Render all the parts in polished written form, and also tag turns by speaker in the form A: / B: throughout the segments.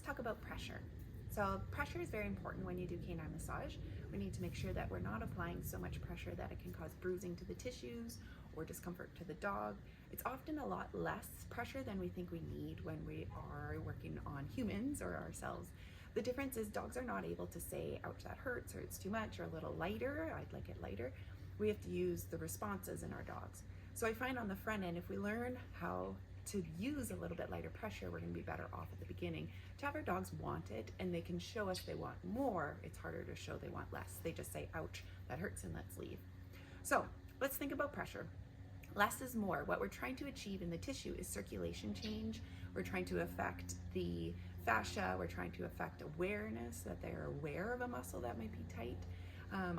A: talk about pressure. So pressure is very important when you do canine massage. We need to make sure that we're not applying so much pressure that it can cause bruising to the tissues or discomfort to the dog. It's often a lot less pressure than we think we need when we are working on humans or ourselves. The difference is dogs are not able to say, ouch, that hurts, or it's too much, or a little lighter, I'd like it lighter. We have to use the responses in our dogs. So I find on the front end, if we learn how to use a little bit lighter pressure, we're gonna be better off at the beginning. To have our dogs want it and they can show us they want more, it's harder to show they want less. They just say, ouch, that hurts, and let's leave. So let's think about pressure. Less is more. What we're trying to achieve in the tissue is circulation change. We're trying to affect the fascia. We're trying to affect awareness, that they're aware of a muscle that might be tight.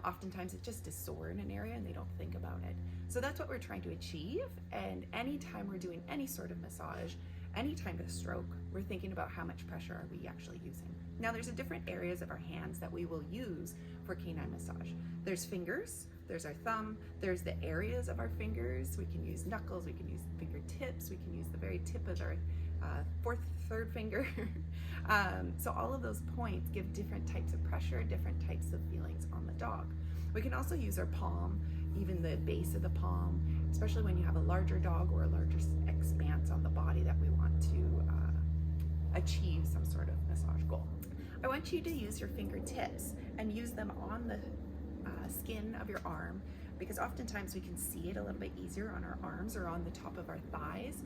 A: Oftentimes it just is sore in an area and they don't think about it. So that's what we're trying to achieve. And anytime we're doing any sort of massage, anytime of stroke, we're thinking about how much pressure are we actually using. Now there's different areas of our hands that we will use for canine massage. There's fingers, there's our thumb, there's the areas of our fingers. We can use knuckles, we can use fingertips, we can use the very tip of our third finger. So all of those points give different types of pressure, different types of feelings on the dog. We can also use our palm, even the base of the palm, especially when you have a larger dog or a larger expanse on the body that we want to achieve some sort of massage goal. I want you to use your fingertips and use them on the skin of your arm, because oftentimes we can see it a little bit easier on our arms or on the top of our thighs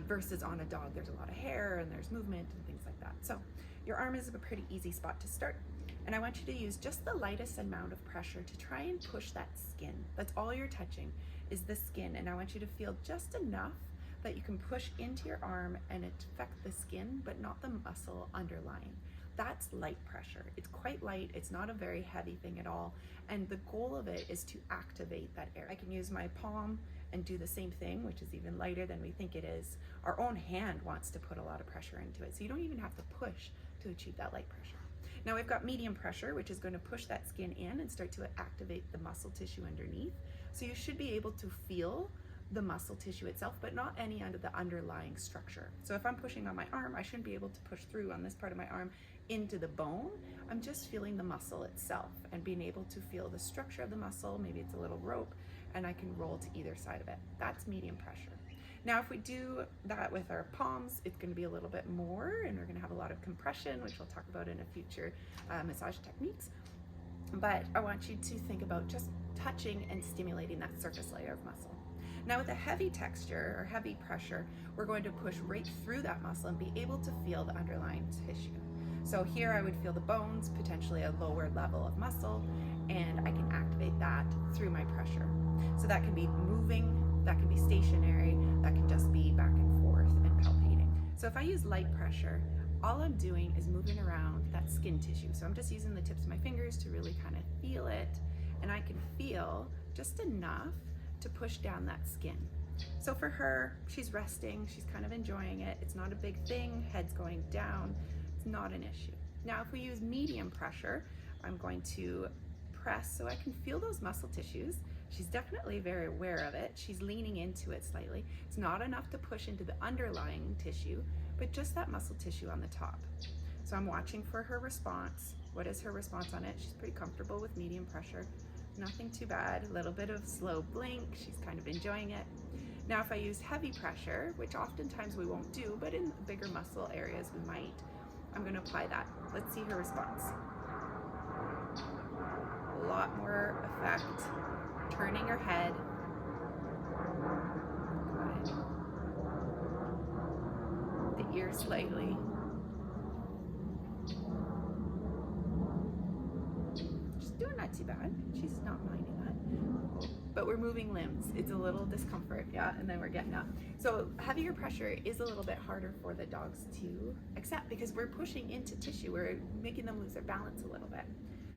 A: versus on a dog. There's a lot of hair and there's movement and things like that. So your arm is a pretty easy spot to start. And I want you to use just the lightest amount of pressure to try and push that skin. That's all you're touching is the skin. And I want you to feel just enough that you can push into your arm and affect the skin, but not the muscle underlying. That's light pressure. It's quite light. It's not a very heavy thing at all. And the goal of it is to activate that area. I can use my palm and do the same thing, which is even lighter than we think it is. Our own hand wants to put a lot of pressure into it. So you don't even have to push to achieve that light pressure. Now we've got medium pressure, which is going to push that skin in and start to activate the muscle tissue underneath. So you should be able to feel the muscle tissue itself, but not any under the underlying structure. So if I'm pushing on my arm, I shouldn't be able to push through on this part of my arm into the bone. I'm just feeling the muscle itself and being able to feel the structure of the muscle. Maybe it's a little rope and I can roll to either side of it. That's medium pressure. Now, if we do that with our palms, it's going to be a little bit more, and we're going to have a lot of compression, which we'll talk about in a future massage techniques. But I want you to think about just touching and stimulating that surface layer of muscle. Now with a heavy texture or heavy pressure, we're going to push right through that muscle and be able to feel the underlying tissue. So here I would feel the bones, potentially a lower level of muscle, and I can activate that through my pressure. So that can be moving, that can be stationary, that can just be back and forth and palpating. So if I use light pressure, all I'm doing is moving around that skin tissue. So I'm just using the tips of my fingers to really kind of feel it, and I can feel just enough to push down that skin. So for her, she's resting, she's kind of enjoying it. It's not a big thing, head's going down, it's not an issue. Now if we use medium pressure, I'm going to press so I can feel those muscle tissues. She's definitely very aware of it. She's leaning into it slightly. It's not enough to push into the underlying tissue, but just that muscle tissue on the top. So I'm watching for her response. What is her response on it? She's pretty comfortable with medium pressure. Nothing too bad, a little bit of slow blink. She's kind of enjoying it. Now if I use heavy pressure, which oftentimes we won't do, but in bigger muscle areas we might, I'm going to apply that. Let's see her response. A lot more effect. Turning her head. Good. The ears slightly. She's doing not too bad. She's not minding that. But we're moving limbs. It's a little discomfort, yeah, and then we're getting up. So heavier pressure is a little bit harder for the dogs to accept because we're pushing into tissue. We're making them lose their balance a little bit.